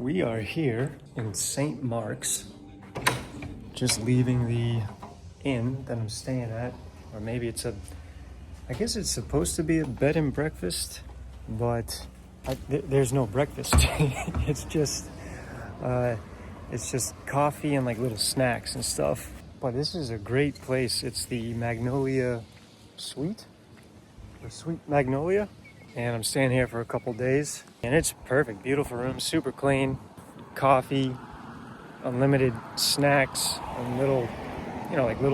We are here in St. Mark's, just leaving the inn that I'm staying at, or maybe I guess it's supposed to be a bed and breakfast, but there's no breakfast. it's just coffee and like little snacks and stuff. But this is a great place. It's the Magnolia Suite, or Suite Magnolia, and I'm staying here for a couple days, and it's perfect. Beautiful room, super clean, coffee, unlimited snacks, and little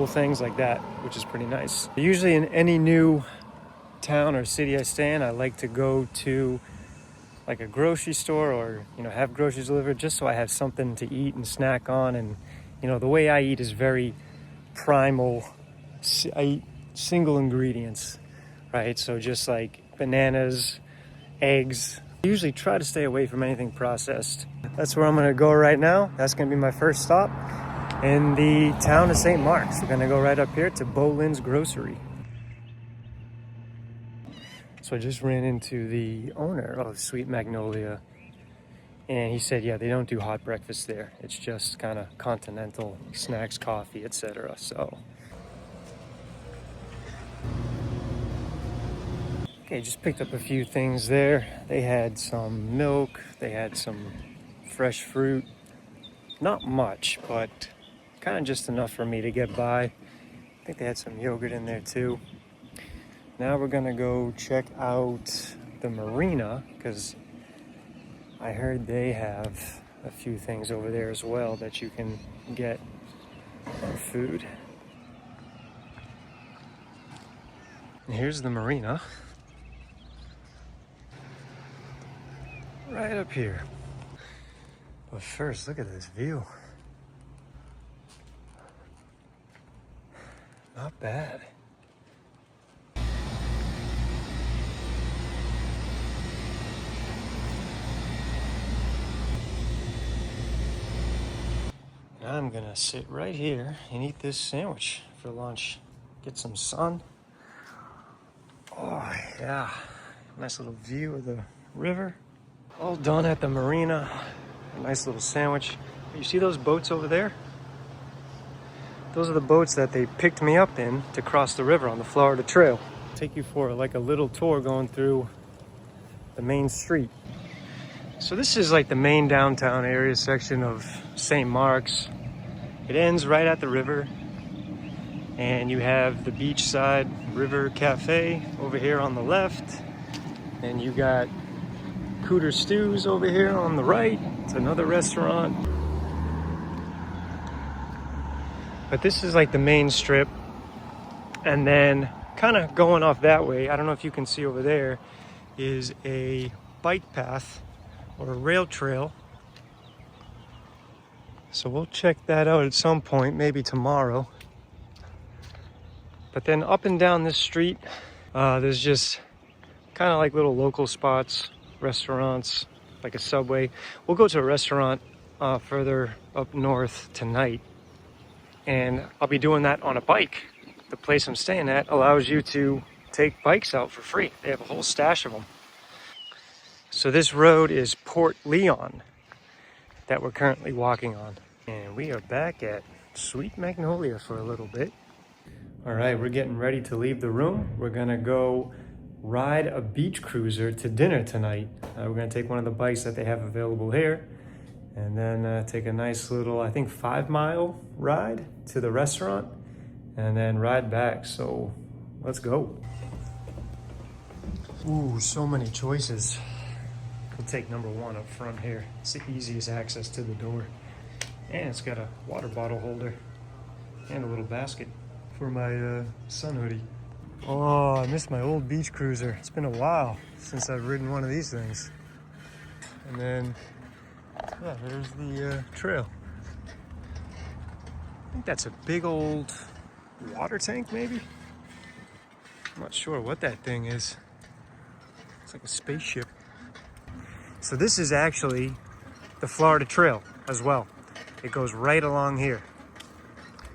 things like that, which is pretty nice. Usually in any new town or city I stay in, I like to go to like a grocery store or, have groceries delivered just so I have something to eat and snack on. And, the way I eat is very primal. I eat single ingredients, right? So just like bananas, eggs. I usually try to stay away from anything processed. That's where I'm gonna go right now. That's gonna be my first stop in the town of St. Mark's. We're gonna go right up here to Bolin's Grocery. So I just ran into the owner of Suite Magnolia, and he said, yeah, they don't do hot breakfast there. It's just kind of continental snacks, coffee, etc. So, okay, just picked up a few things there. They had some milk, they had some fresh fruit. Not much, but kind of just enough for me to get by. I think they had some yogurt in there too. Now we're gonna go check out the marina, because I heard they have a few things over there as well that you can get for food. And here's the marina. Right up here. But first, look at this view. Not bad. I'm gonna sit right here and eat this sandwich for lunch. Get some sun. Oh yeah, nice little view of the river. All done at the marina. A nice little sandwich. You see those boats over there? Those are the boats that they picked me up in to cross the river on the Florida Trail. Take you for like a little tour going through the main street. So this is like the main downtown area section of St. Mark's. It ends right at the river, and you have the beachside river cafe over here on the left, and you got Cooter Stews over here on the right. It's another restaurant. But this is like the main strip, and then kind of going off that way, I don't know if you can see over there, is a bike path or a rail trail. So we'll check that out at some point, maybe tomorrow. But then up and down this street, there's just kind of like little local spots, restaurants, like a Subway. We'll go to a restaurant further up north tonight, and I'll be doing that on a bike. The place I'm staying at allows you to take bikes out for free. They have a whole stash of them. So this road is Port Leon that we're currently walking on. And we are back at Suite Magnolia for a little bit. All right, we're getting ready to leave the room. We're gonna go ride a beach cruiser to dinner tonight. We're gonna take one of the bikes that they have available here, and then take a nice little, I think 5-mile ride to the restaurant, and then ride back. So let's go. Ooh, so many choices. We'll take number 1 up front here. It's the easiest access to the door. And it's got a water bottle holder and a little basket for my sun hoodie. Oh, I missed my old beach cruiser. It's been a while since I've ridden one of these things. And then, yeah, there's the trail. I think that's a big old water tank, maybe? I'm not sure what that thing is. It's like a spaceship. So this is actually the Florida Trail as well. It goes right along here.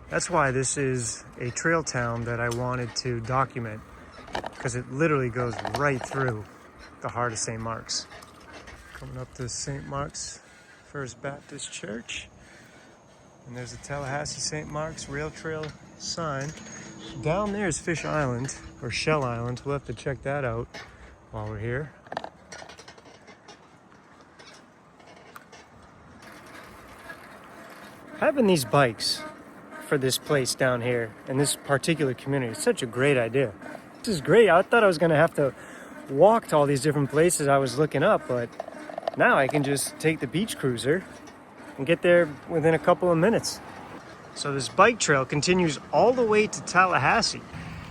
That's why this is a trail town that I wanted to document, because it literally goes right through the heart of St. Mark's. Coming up to St. Mark's First Baptist Church. And there's the Tallahassee St. Mark's Rail Trail sign. Down there is Fish Island, or Shell Island. We'll have to check that out while we're here. Having these bikes for this place down here in this particular community is such a great idea. This is great. I thought I was gonna have to walk to all these different places I was looking up, but now I can just take the beach cruiser and get there within a couple of minutes. So this bike trail continues all the way to Tallahassee.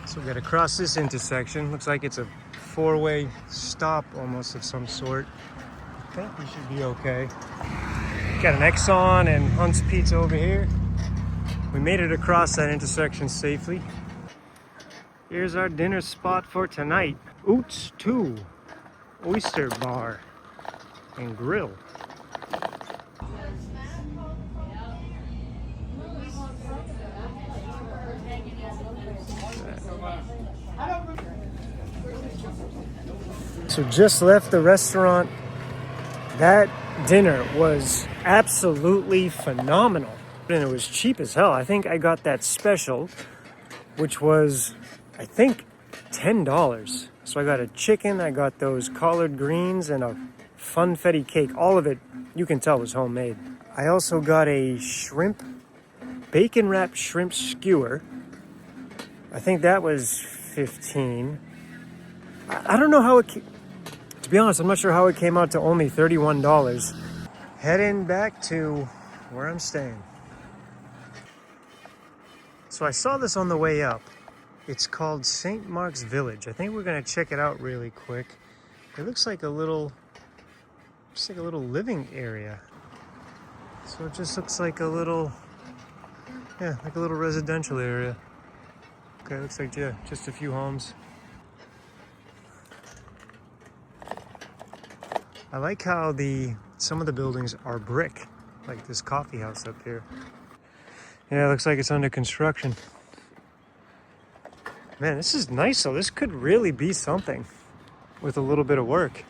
So we gotta cross this intersection. Looks like it's a four-way stop almost of some sort. I think we should be okay. Got an Exxon and Hunt's Pizza over here. We made it across that intersection safely. Here's our dinner spot for tonight. Oots 2 Oyster Bar and Grill. So just left the restaurant. That dinner was absolutely phenomenal. And it was cheap as hell. I think I got that special, which was, I think, $10. So I got a chicken, I got those collard greens, and a funfetti cake. All of it, you can tell, was homemade. I also got a shrimp, bacon wrapped shrimp skewer. I think that was $15. I don't know how it, to be honest, I'm not sure how it came out to only $31. Heading back to where I'm staying. So I saw this on the way up. It's called St. Mark's Village. I think we're gonna check it out really quick. It looks like a little, just like a little living area. So it just looks like a little, yeah, like a little residential area. Okay, looks like, yeah, just a few homes. I like how some of the buildings are brick, like this coffee house up here. Yeah, it looks like it's under construction. Man, this is nice though. This could really be something with a little bit of work.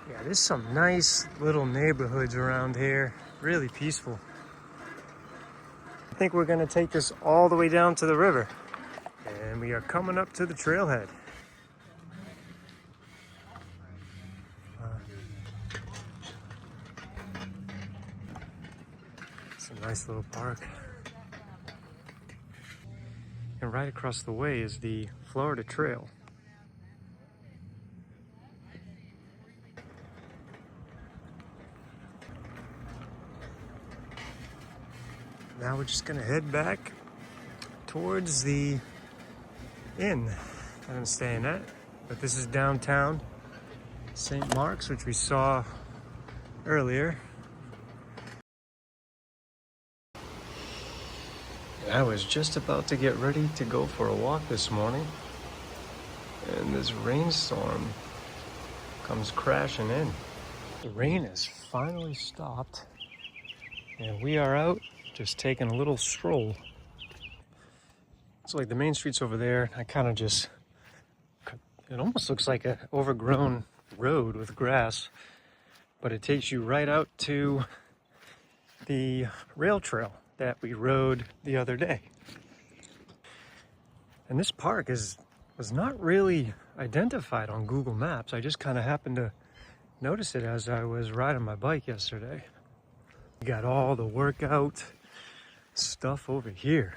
Yeah, there's some nice little neighborhoods around here. Really peaceful. I think we're gonna take this all the way down to the river. And we are coming up to the trailhead. It's a nice little park. And right across the way is the Florida Trail. Now we're just gonna head back towards the inn that I'm staying at. But this is downtown St. Mark's, which we saw earlier. I was just about to get ready to go for a walk this morning, and this rainstorm comes crashing in. The rain has finally stopped, and we are out just taking a little stroll. So like the main street's over there. I kind of just, it almost looks like an overgrown road with grass, but it takes you right out to the rail trail that we rode the other day. And this park was not really identified on Google Maps. I just kind of happened to notice it as I was riding my bike yesterday. We got all the workout stuff over here.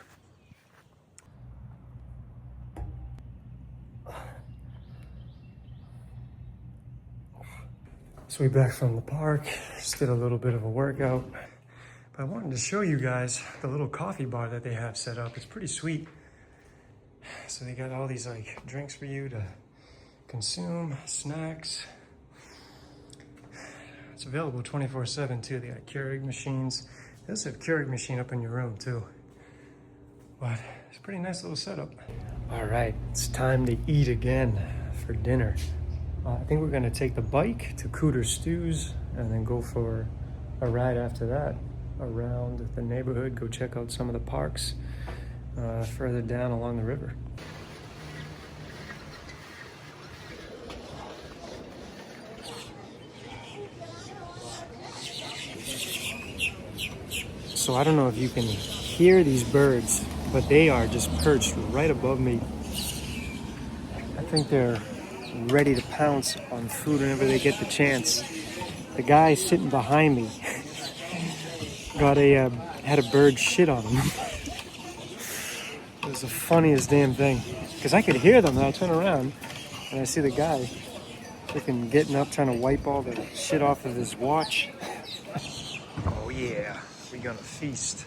So we back from the park, just did a little bit of a workout. But I wanted to show you guys the little coffee bar that they have set up. It's pretty sweet. So they got all these like drinks for you to consume, snacks. It's available 24/7 too. They got Keurig machines. They also have a Keurig machine up in your room too. But it's a pretty nice little setup. All right, it's time to eat again for dinner. I think we're gonna take the bike to Cooter Stews and then go for a ride after that around the neighborhood, go check out some of the parks further down along the river. So I don't know if you can hear these birds, but they are just perched right above me. I think they're ready to pounce on food whenever they get the chance. The guy sitting behind me had a bird shit on him. It was the funniest damn thing. Because I could hear them and I turn around and I see the guy freaking getting up trying to wipe all the shit off of his watch. Oh yeah, we're gonna feast.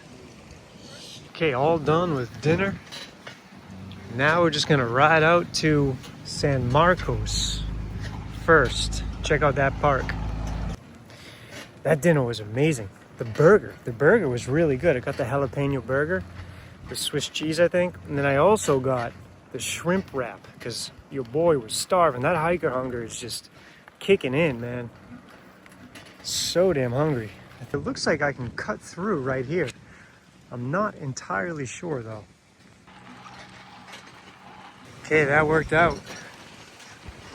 Okay, all done with dinner. Now we're just gonna ride out to San Marcos first. Check out that park. That dinner was amazing. The burger was really good. I got the jalapeno burger with Swiss cheese, I think. And then I also got the shrimp wrap because your boy was starving. That hiker hunger is just kicking in, man. So damn hungry. It looks like I can cut through right here. I'm not entirely sure though. Okay, that worked out.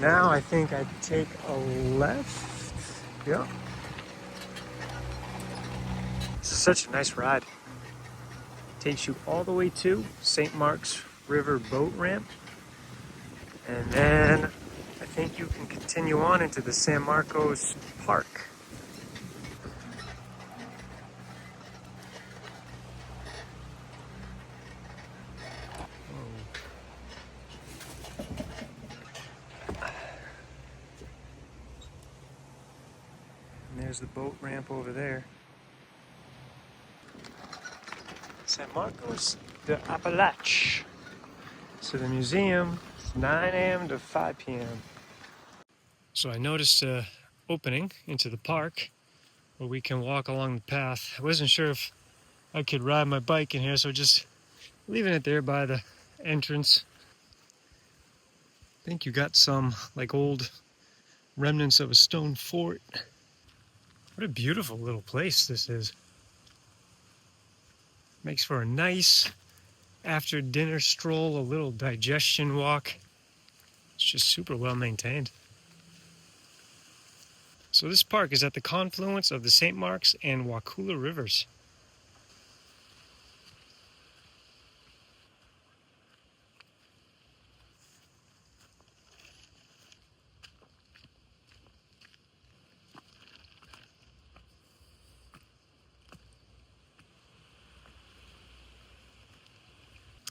Now I think I take a left. Yep. This is such a nice ride. Takes you all the way to St. Mark's River boat ramp. And then I think you can continue on into the San Marcos Park. And there's the boat ramp over there. San Marcos de Apalache. So the museum is 9 a.m. to 5 p.m. So I noticed an opening into the park where we can walk along the path. I wasn't sure if I could ride my bike in here, so just leaving it there by the entrance. I think you got some like old remnants of a stone fort. What a beautiful little place this is. Makes for a nice after dinner stroll, a little digestion walk. It's just super well maintained. So this park is at the confluence of the St. Marks and Wakulla rivers.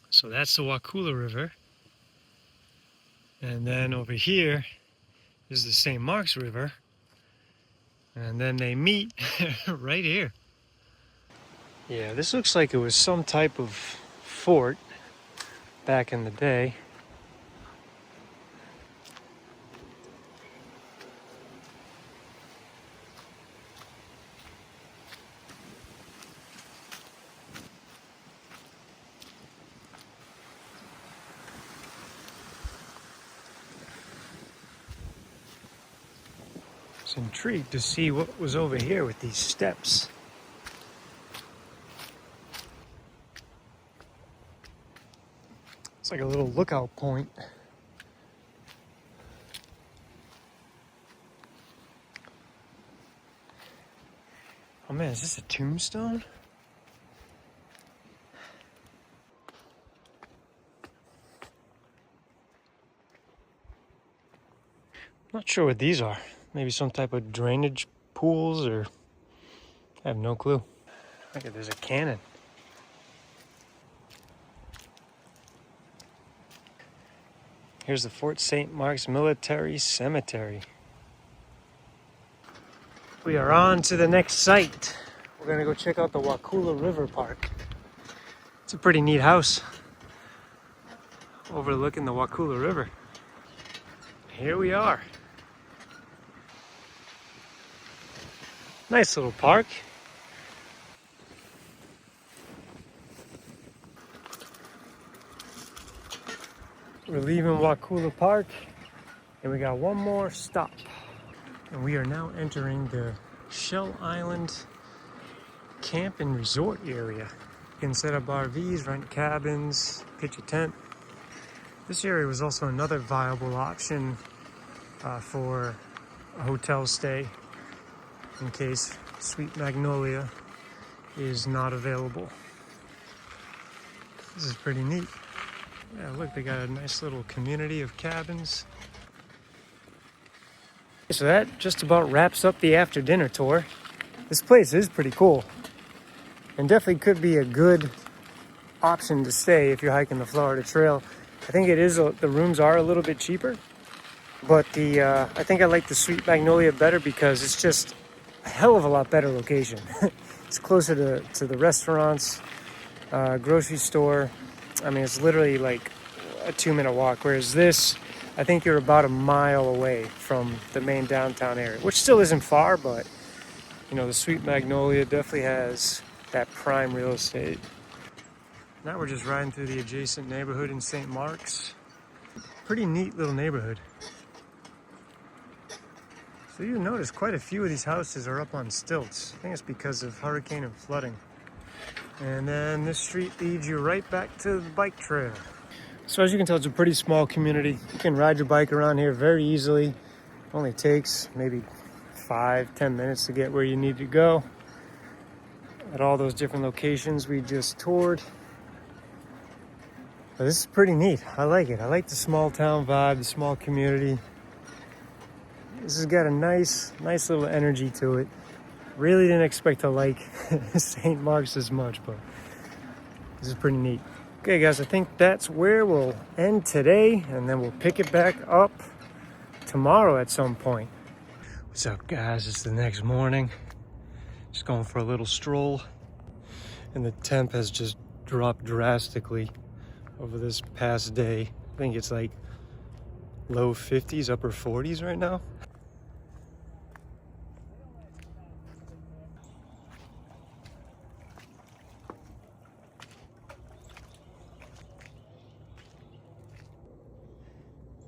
So that's the Wakulla River. And then over here is the St. Marks River. And then they meet right here. Yeah, this looks like it was some type of fort back in the day. I was intrigued to see what was over here with these steps. It's like a little lookout point. Oh man, is this a tombstone? Not sure what these are. Maybe some type of drainage pools, or I have no clue. Look at, there's a cannon. Here's the Fort St. Mark's Military Cemetery. We are on to the next site. We're gonna go check out the Wakulla River Park. It's a pretty neat house overlooking the Wakulla River. Here we are. Nice little park. We're leaving Wakulla Park and we got one more stop. And we are now entering the Shell Island camp and resort area. You can set up RVs, rent cabins, pitch a tent. This area was also another viable option for a hotel stay in case Sweet Magnolia is not available. This is pretty neat. Yeah, look, they got a nice little community of cabins. So that just about wraps up the after dinner tour. This place is pretty cool and definitely could be a good option to stay if you're hiking the Florida Trail. I think it is, the rooms are a little bit cheaper, but I think I like the Sweet Magnolia better because it's just a hell of a lot better location. It's closer to the restaurants, grocery store. I mean, it's literally like a 2-minute walk, whereas this, I think you're about a mile away from the main downtown area, which still isn't far, but you know, the Sweet Magnolia definitely has that prime real estate. Now we're just riding through the adjacent neighborhood in St. Marks. Pretty neat little neighborhood. So you notice quite a few of these houses are up on stilts. I think it's because of hurricane and flooding. And then this street leads you right back to the bike trail. So as you can tell, it's a pretty small community. You can ride your bike around here very easily. It only takes maybe 5-10 minutes to get where you need to go at all those different locations we just toured. But this is pretty neat. I like it. I like the small town vibe, the small community. This has got a nice little energy to it. Really didn't expect to like St. Marks as much, but this is pretty neat. Okay guys, I think that's where we'll end today, and then we'll pick it back up tomorrow at some point. What's up guys, it's the next morning. Just going for a little stroll, and the temp has just dropped drastically over this past day. I think it's like low 50s, upper 40s right now.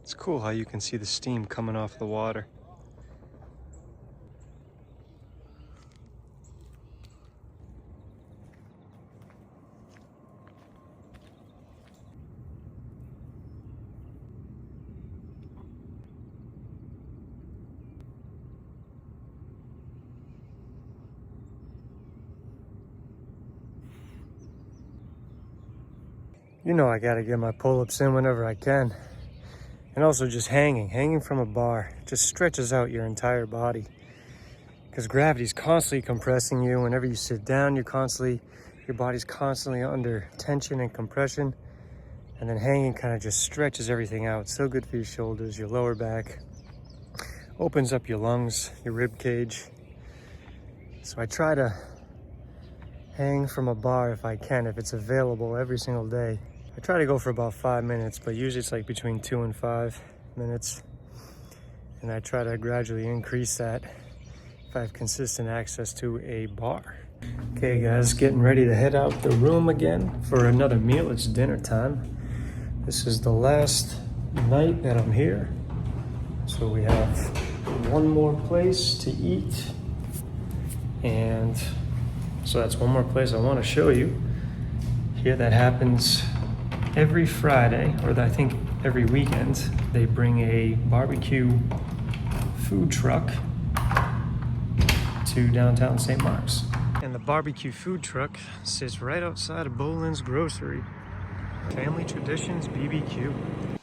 It's cool how you can see the steam coming off the water. You know I gotta get my pull-ups in whenever I can. And also just hanging from a bar. Just stretches out your entire body. Because gravity's constantly compressing you. Whenever you sit down, your body's constantly under tension and compression. And then hanging kind of just stretches everything out. So good for your shoulders, your lower back. Opens up your lungs, your rib cage. So I try to hang from a bar if I can, if it's available every single day. I try to go for about 5 minutes, but usually it's like between 2 and 5 minutes. And I try to gradually increase that if I have consistent access to a bar. Okay guys, getting ready to head out the room again for another meal. It's dinner time. This is the last night that I'm here. So we have one more place to eat. And so that's one more place I want to show you. Here that happens every Friday, or I think every weekend. They bring a barbecue food truck to downtown St. Marks. And the barbecue food truck sits right outside of Boland's Grocery. Family Traditions BBQ.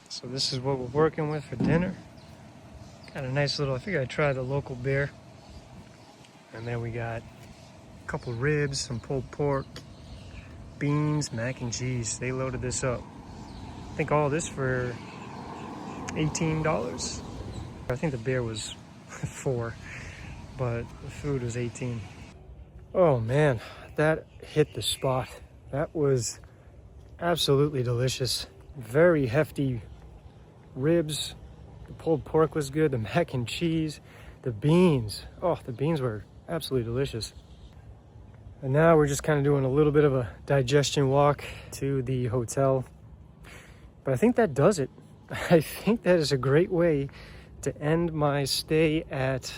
So this is what we're working with for dinner. Got a nice little, I figured I'd try the local beer. And then we got a couple ribs, some pulled pork, beans, mac and cheese. They loaded this up. I think all this for $18. I think the beer was $4, but the food was $18. Oh man, that hit the spot. That was absolutely delicious. Very hefty ribs. The pulled pork was good. The mac and cheese, the beans. Oh, the beans were absolutely delicious. And now we're just kind of doing a little bit of a digestion walk to the hotel. But I think that does it. I think that is a great way to end my stay at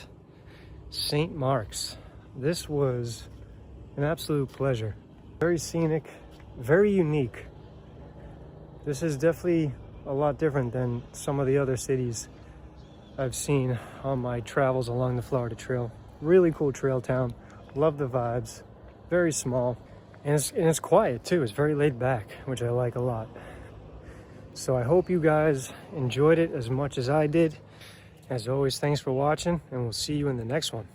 St. Marks. This was an absolute pleasure. Very scenic, very unique. This is definitely a lot different than some of the other cities I've seen on my travels along the Florida Trail. Really cool trail town. Love the vibes. very small, and it's quiet too. It's very laid back, which I like a lot. So I hope you guys enjoyed it as much as I did. As always, thanks for watching, and we'll see you in the next one.